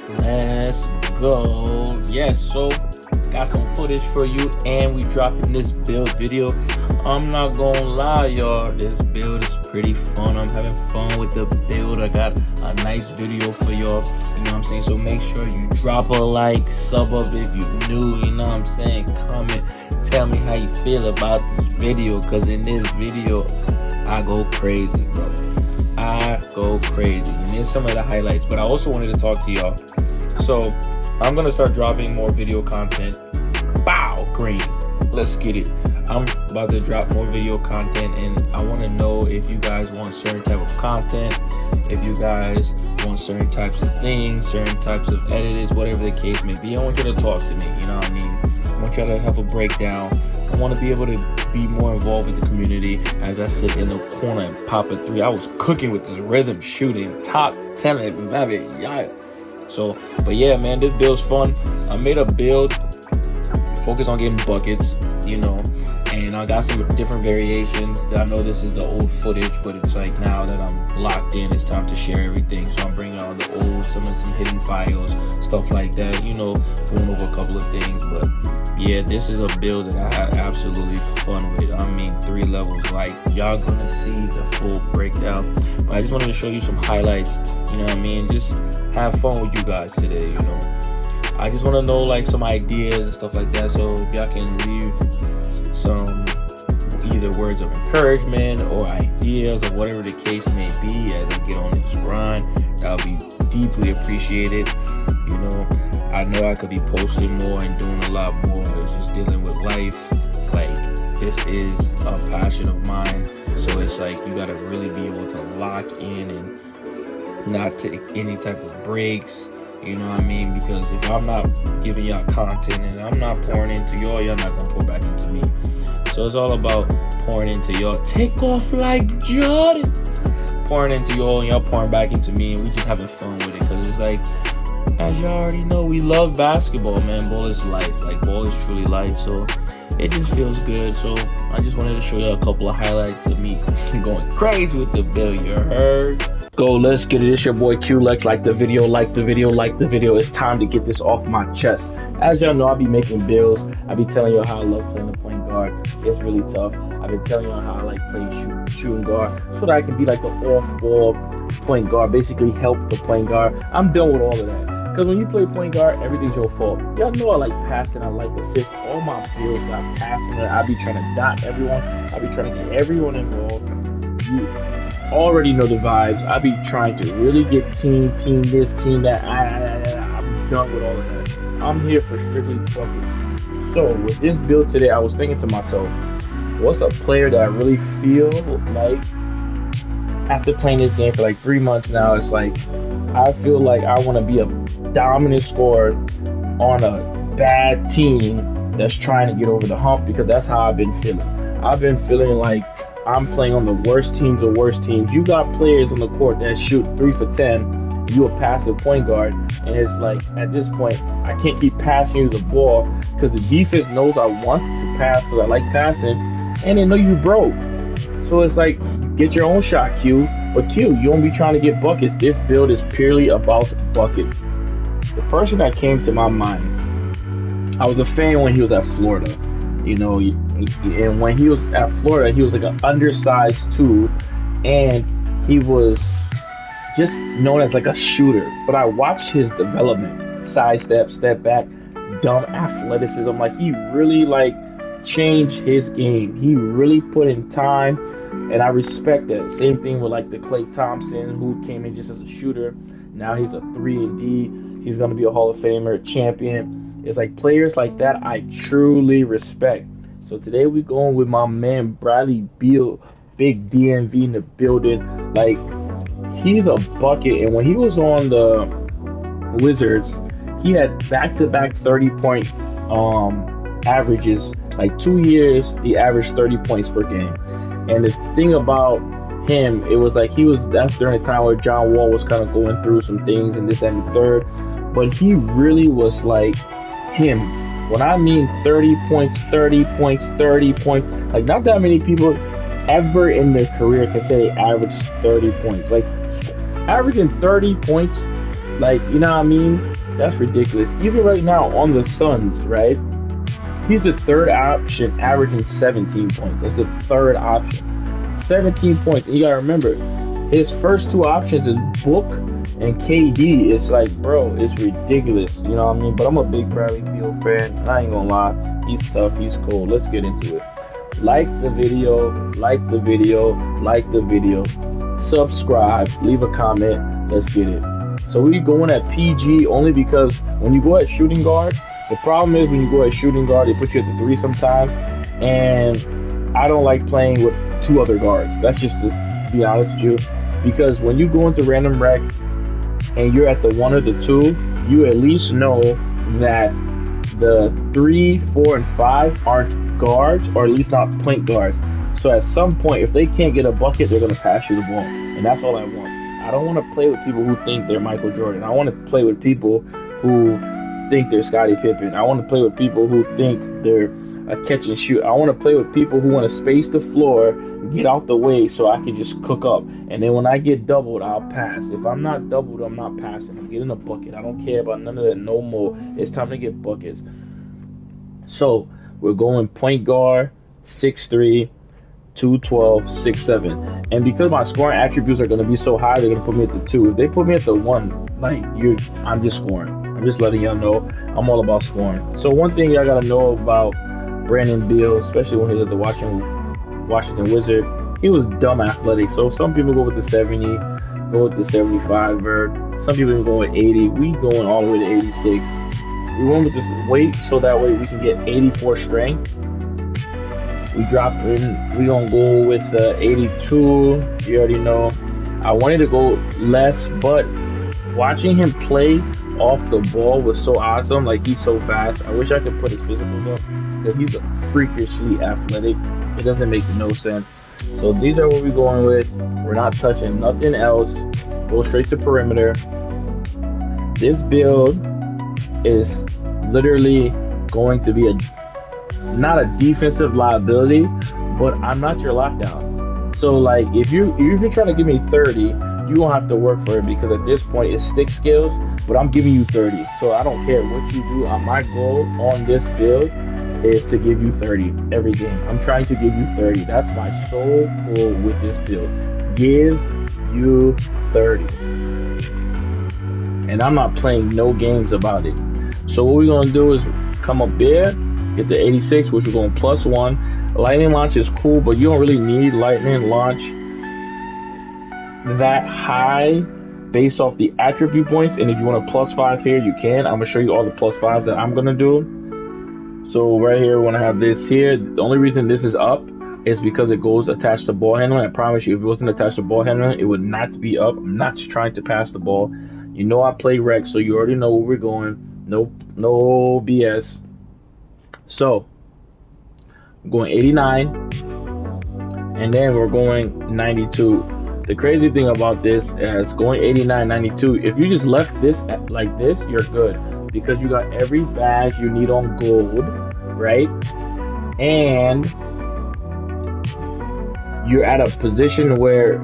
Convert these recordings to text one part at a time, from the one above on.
Let's go. Yes, so got some footage for you, and we dropping this build video. I'm not gonna lie, y'all, this build is pretty fun. I'm having fun with the build. I got a nice video for y'all, you know what I'm saying? So make sure you drop a like, sub up if you new, you know what I'm saying? Comment, tell me how you feel about this video, because in this video I go crazy, bro. I go crazy. And here's some of the highlights, but I also wanted to talk to y'all. So I'm gonna start dropping more video content. Bow, green. Let's get it. I'm about to drop more video content, and I want to know if you guys want certain type of content, if you guys want certain types of things, certain types of editors, whatever the case may be. I want you to talk to me, you know what I mean? I want you to have a breakdown. I want to be able to be more involved with the community as I sit in the corner and pop a three. I was cooking with this rhythm shooting, top 10, yeah. So, but yeah, man, this build's fun. I made a build, focus on getting buckets, you know, and I got some different variations. I know this is the old footage, but it's like now that I'm locked in, it's time to share everything. So I'm bringing out the old, some hidden files, stuff like that, you know, going over a couple of things. But yeah, this is a build that I had absolutely fun with. I mean, 3 levels, like y'all gonna see the full breakdown. But I just wanted to show you some highlights, you know what I mean? Just have fun with you guys today, you know. I just want to know like some ideas and stuff like that. So if y'all can leave some either words of encouragement or ideas or whatever the case may be as I get on this grind, that'll be deeply appreciated. You know I could be posting more and doing a lot more. It's just dealing with life. Like, this is a passion of mine. So it's like you gotta really be able to lock in and not take any type of breaks, you know what I mean? Because if I'm not giving y'all content and I'm not pouring into y'all not gonna pour back into me. So it's all about pouring into y'all. Take off like Jordan. Pouring into y'all and y'all pouring back into me, and we just having fun with it. Because it's like, as y'all already know, we love basketball, man. Ball is life. Like, ball is truly life. So it just feels good. So I just wanted to show you a couple of highlights of me going crazy with the build. You heard? Go, let's get it. It's your boy QLex. Like the video, like the video, like the video. It's time to get this off my chest. As y'all know, I be making builds. I be telling y'all how I love playing the point guard. It's really tough. I've been telling y'all how I like playing shooting guard so that I can be like the off-ball point guard, basically help the point guard. I'm done with all of that. Because when you play point guard, everything's your fault. Y'all know I like passing, I like assists. All my builds got passing. I be trying to dot everyone. I be trying to get everyone involved. You already know the vibes. I be trying to really get team this, team that. I'm done with all of that. I'm here for strictly buckets. So with this build today, I was thinking to myself, what's a player that I really feel like after playing this game for like 3 months now, it's like I feel like I want to be a dominant scorer on a bad team that's trying to get over the hump, because that's how I've been feeling. I've been feeling like I'm playing on the worst teams of worst teams. You got players on the court that shoot 3 for 10. You a passive point guard, and it's like at this point I can't keep passing you the ball because the defense knows I want to pass because I like passing, and they know you broke. So it's like, get your own shot, Q. But Q, you don't be trying to get buckets. This build is purely about buckets. The person that came to my mind, I was a fan when he was at Florida. You know, and when he was at Florida, he was like an undersized 2, and he was just known as like a shooter. But I watched his development, sidestep, step back, dumb athleticism. Like, he really like changed his game. He really put in time, and I respect that. Same thing with like the Klay Thompson, who came in just as a shooter. Now he's a 3-and-D. He's gonna be a Hall of Famer, champion. It's like players like that I truly respect. So today we going with my man Bradley Beal, big DMV in the building. Like, he's a bucket, and when he was on the Wizards, he had back-to-back 30-point averages. Like 2 years, he averaged 30 points per game. And the thing about him, it was like that's during the time where John Wall was kind of going through some things and this, that, and the third. But he really was like him. When I mean 30 points, 30 points, 30 points, like not that many people ever in their career can say they averaged 30 points. Like, averaging 30 points Like, you know what I mean? That's ridiculous. Even right now on the Suns, right? He's the third option, averaging 17 points. That's the third option. 17 points. And you gotta remember, his first two options is Book and KD. It's like, bro, it's ridiculous. You know what I mean? But I'm a big Bradley Beal fan. I ain't gonna lie. He's tough. He's cool. Let's get into it. Like the video, like the video, like the video. Subscribe, leave a comment. Let's get it. So we going at PG only because when you go at shooting guard, the problem is when you go at shooting guard, they put you at the three sometimes, and I don't like playing with two other guards. That's just to be honest with you, because when you go into random rec and you're at the one or the two, you at least know that the 3, 4, and 5 aren't guards, or at least not point guards. So at some point, if they can't get a bucket, they're gonna pass you the ball, and that's all I want. I don't want to play with people who think they're Michael Jordan. I want to play with people who think they're Scottie Pippen. I want to play with people who think they're a catch and shoot. I want to play with people who want to space the floor, get out the way so I can just cook up. And then when I get doubled, I'll pass. If I'm not doubled, I'm not passing. I'm getting a bucket. I don't care about none of that no more. It's time to get buckets. So we're going point guard, 6'3", 212, 6'7". And because my scoring attributes are going to be so high, they're going to put me at the 2. If they put me at the 1, like, I'm just scoring. I'm just letting y'all know I'm all about scoring. So one thing y'all got to know about Brandon Beal, especially when he was at the Washington Wizard, he was dumb athletic. So some people go with the 70, go with the 75 vert. Some people even go with 80. We going all the way to 86. We went with this weight so that way we can get 84 strength. We dropped in. We gonna go with 82. You already know. I wanted to go less, but watching him play off the ball was so awesome. Like, he's so fast. I wish I could put his physicals up because he's freakishly athletic. It doesn't make no sense. So these are what we're going with. We're not touching nothing else. Go straight to perimeter. This build is literally going to be not a defensive liability, but I'm not your lockdown. So like, if you're trying to give me 30, you won't have to work for it, because at this point it's stick skills, but I'm giving you 30. So I don't care what you do. My goal on this build is to give you 30 every game. I'm trying to give you 30. That's my sole goal with this build. Give you 30. And I'm not playing no games about it. So what we're going to do is come up there, get the 86, which we're going +1. Lightning launch is cool, but you don't really need lightning launch that high based off the attribute points. And if you want a +5 here, you can. I'm going to show you all the +5s that I'm going to do. So right here, we're going to have this here. The only reason this is up is because it goes attached to ball handling. I promise you, if it wasn't attached to ball handling, it would not be up. I'm not trying to pass the ball. You know I play rec, so you already know where we're going. No BS. So we're going 89, and then we're going 92. The crazy thing about this is going 89, 92. If you just left this like this, you're good, because you got every badge you need on gold, right? And you're at a position where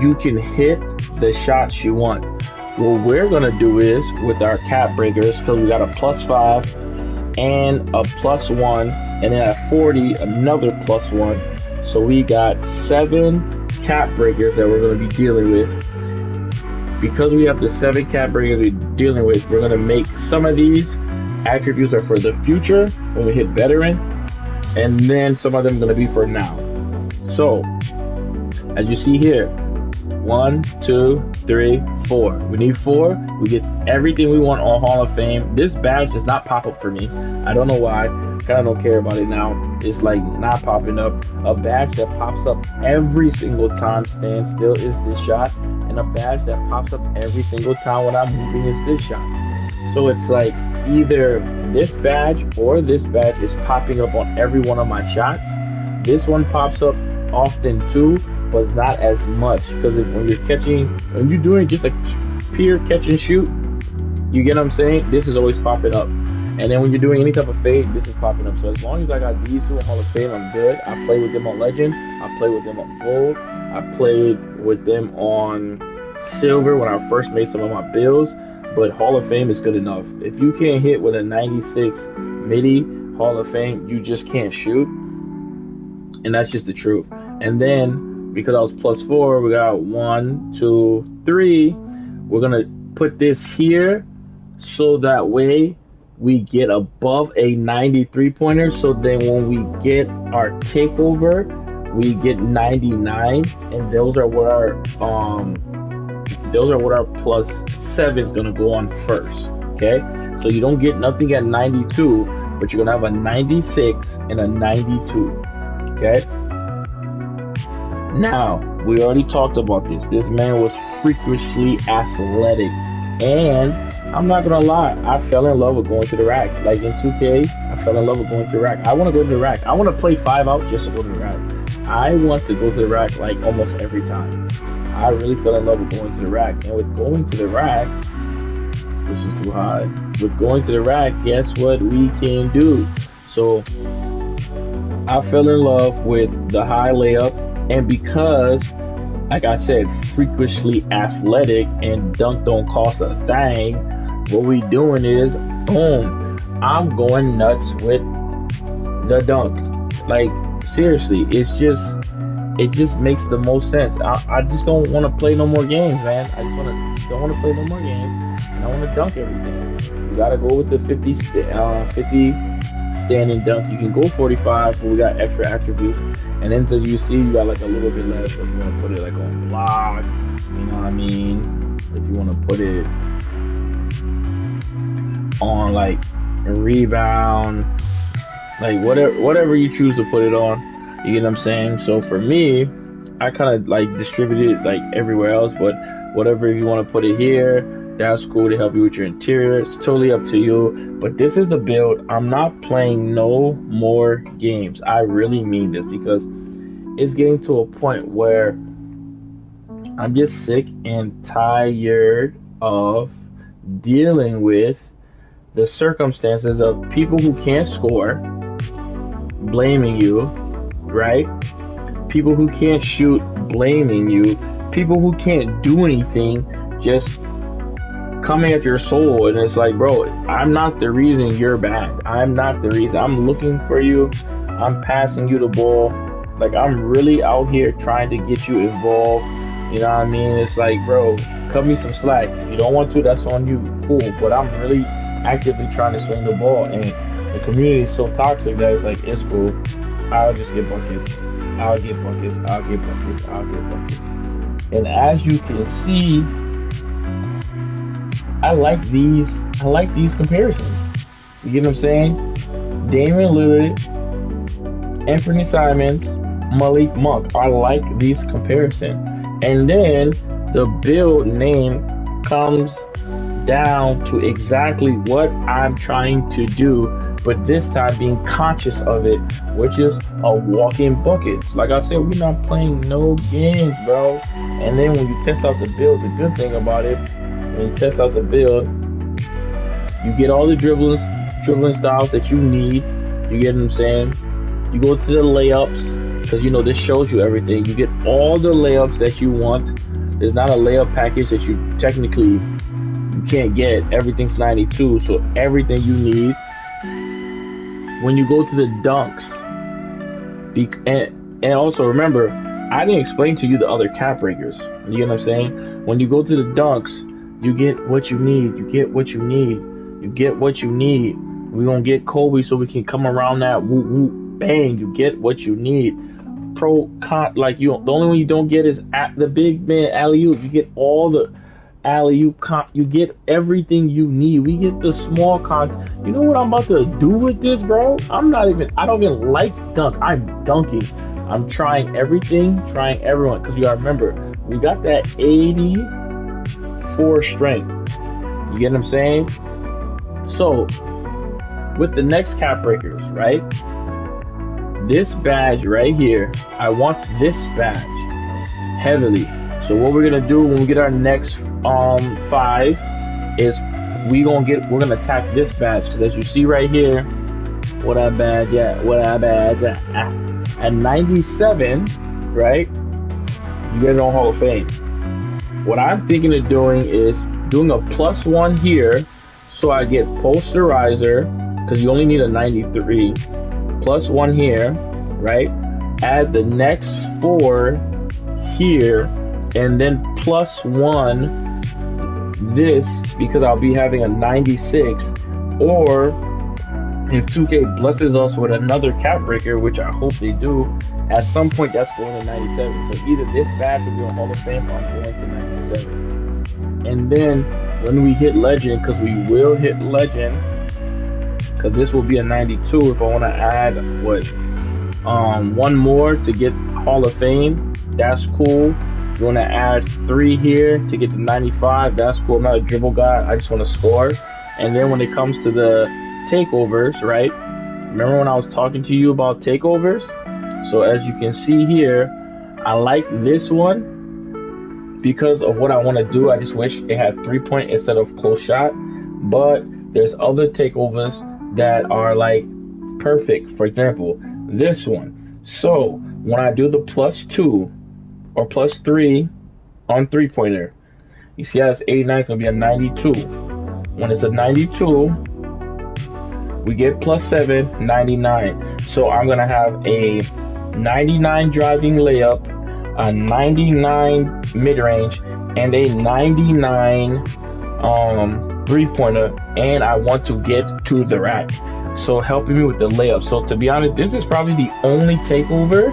you can hit the shots you want. What we're gonna do is, with our cap breakers, because we got a +5 and a +1, and then at 40 another +1, so we got 7 cap breakers that we're going to be dealing with. Because we have the 7 cap breakers we're dealing with, we're going to make some of these attributes are for the future when we hit veteran, and then some of them are going to be for now. So as you see here, 1, 2, 3, 4. We need 4. We get everything we want on Hall of Fame. This badge does not pop up for me. I don't know why. Kind of don't care about it now. It's like not popping up. A badge that pops up every single time stand still is this shot, and a badge that pops up every single time when I'm moving is this shot. So it's like either this badge or this badge is popping up on every one of my shots. This one pops up often too, but not as much, because when you're doing just a pure catch and shoot, you get what I'm saying, this is always popping up. And then when you're doing any type of fade, this is popping up. So as long as I got these two in Hall of Fame, I'm good. I played with them on Legend, I played with them on Gold, I played with them on Silver when I first made some of my builds. but Hall of Fame is good enough. If you can't hit with a 96 midi Hall of Fame, you just can't shoot, and that's just the truth. And then because I was +4, we got 1, 2, 3. We're gonna put this here so that way we get above a 93 pointer. So then when we get our takeover, we get 99, and those are what our +7 is gonna go on first. Okay, so you don't get nothing at 92, but you're gonna have a 96 and a 92. Okay. Now, we already talked about this. This man was freakishly athletic. And I'm not going to lie, I fell in love with going to the rack. Like in 2K, I fell in love with going to the rack. I want to go to the rack. I want to play 5 out just to go to the rack. I want to go to the rack like almost every time. I really fell in love with going to the rack. And with going to the rack, this is too high. With going to the rack, guess what we can do? So I fell in love with the high layup. And because, like I said, freakishly athletic and dunk don't cost a thing, what we doing is, boom, I'm going nuts with the dunk. Like, seriously, it just makes the most sense. I just don't want to play no more games, man. I just don't want to play no more games, and I want to dunk everything. You gotta go with the 50 standing dunk. You can go 45, but we got extra attributes. And then as you see, you got like a little bit less. So if you want to put it like on block, you know what I mean? If you want to put it on like a rebound, like whatever you choose to put it on, you get what I'm saying? So for me, I kind of like distribute it like everywhere else, but whatever you want to put it here, that's cool to help you with your interior. It's totally up to you. But this is the build. I'm not playing no more games. I really mean this, because it's getting to a point where I'm just sick and tired of dealing with the circumstances of people who can't score blaming you, right? People who can't shoot blaming you. People who can't do anything just coming at your soul, and it's like, bro, I'm not the reason you're bad. I'm not the reason. I'm looking for you. I'm passing you the ball. Like, I'm really out here trying to get you involved. You know what I mean? It's like, bro, cut me some slack. If you don't want to, that's on you. Cool. But I'm really actively trying to swing the ball, and the community is so toxic that it's like, it's cool. I'll just get buckets. I'll get buckets. I'll get buckets. I'll get buckets. And as you can see, I like these comparisons. You get what I'm saying? Damian Lillard, Anthony Simons, Malik Monk. I like these comparisons. And then the build name comes down to exactly what I'm trying to do, but this time being conscious of it, which is a walking buckets. Like I said, we're not playing no games, bro. And then when you test out the build, the good thing about it, when you test out the build, you get all the dribbling styles that you need. You get what I'm saying? You go to the layups, because you know this shows you everything. You get all the layups that you want. There's not a layup package that you technically you can't get. Everything's 92, so everything you need. When you go to the dunks, and also remember, I didn't explain to you the other cap breakers. You get what I'm saying? When you go to the dunks, you get what you need. You get what you need. You get what you need. We're going to get Kobe so we can come around that whoop whoop bang. You get what you need. Pro con, like the only one you don't get is at the big man alley-oop. You get all the alley-oop you get everything you need. We get the small you know what I'm about to do with this, bro? I don't even like dunk. I'm dunking. I'm trying everything, trying everyone. Because you gotta remember, we got that 84 strength. You get what I'm saying? So, with the next cap breakers, right? This badge right here, I want this badge heavily. So what we're gonna do when we get our next 5 is we're gonna attack this badge, because as you see right here, what that badge at? At 97, right? You get it on Hall of Fame. What I'm thinking of doing is doing a +1 here, so I get posterizer, because you only need a 93, +1 here, right? Add the next 4 here, and then +1 this, because I'll be having a 96, or if 2K blesses us with another cap breaker, which I hope they do, at some point that's going to 97. So either this badge will be on Hall of Fame or I'm going to 97. And then when we hit Legend, because we will hit Legend, because this will be a 92, if I want to add one more to get Hall of Fame, that's cool. If you want to add 3 here to get the 95, that's cool. I'm not a dribble guy, I just want to score. And then when it comes to the takeovers, right? Remember when I was talking to you about takeovers? So as you can see here, I like this one because of what I want to do. I just wish it had 3-point instead of close shot. But there's other takeovers that are like perfect. For example, this one. So when I do the +2 or +3 on 3-pointer, you see how it's 89, it's gonna be a 92. When it's a 92, we get +7, 99. So I'm gonna have a 99 driving layup, a 99 mid-range, and a 99 3-pointer, and I want to get to the rack. So helping me with the layup. So to be honest, this is probably the only takeover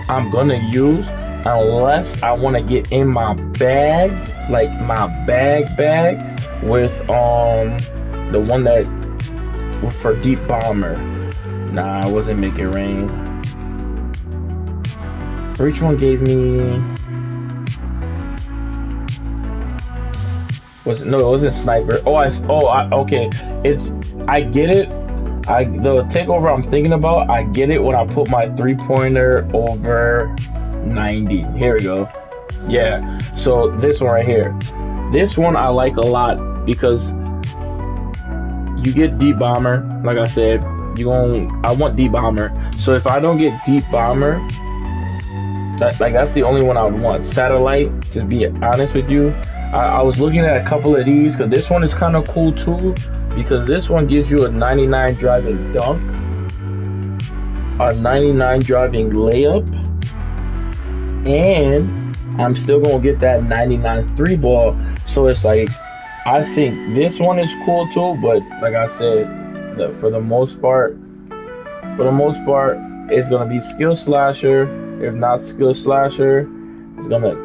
I'm gonna use unless I want to get in my bag, like my bag with the one that for deep bomber. Nah, I wasn't making rain. Which one gave me? It wasn't sniper. Okay. I get it. The takeover I'm thinking about, I get it when I put my 3-pointer over 90. Here we go. Yeah. So this one right here. This one I like a lot because you get deep bomber. Like I said, I want deep bomber. So if I don't get deep bomber, that's the only one I would want. Satellite, to be honest with you. I was looking at a couple of these because this one is kind of cool too, because this one gives you a 99 driving dunk, a 99 driving layup, and I'm still gonna get that 99 3 ball. So it's like, I think this one is cool too, but like I said, for the most part, it's gonna be skill slasher. If not skill slasher, it's gonna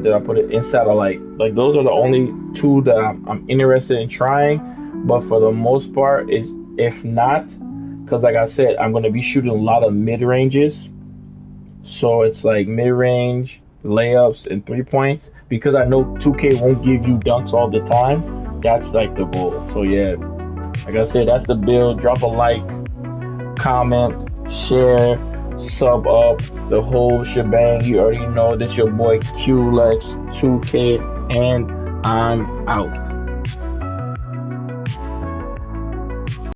did I put it in satellite? Like those are the only 2 that I'm interested in trying. But for the most part, if not, because like I said, I'm gonna be shooting a lot of mid ranges. So it's like mid range, layups, and 3 points. Because I know 2K won't give you dunks all the time. That's like the goal. So yeah, like I said, that's the build. Drop a like, comment, share, sub up, the whole shebang. You already know this your boy QLex 2K, and I'm out.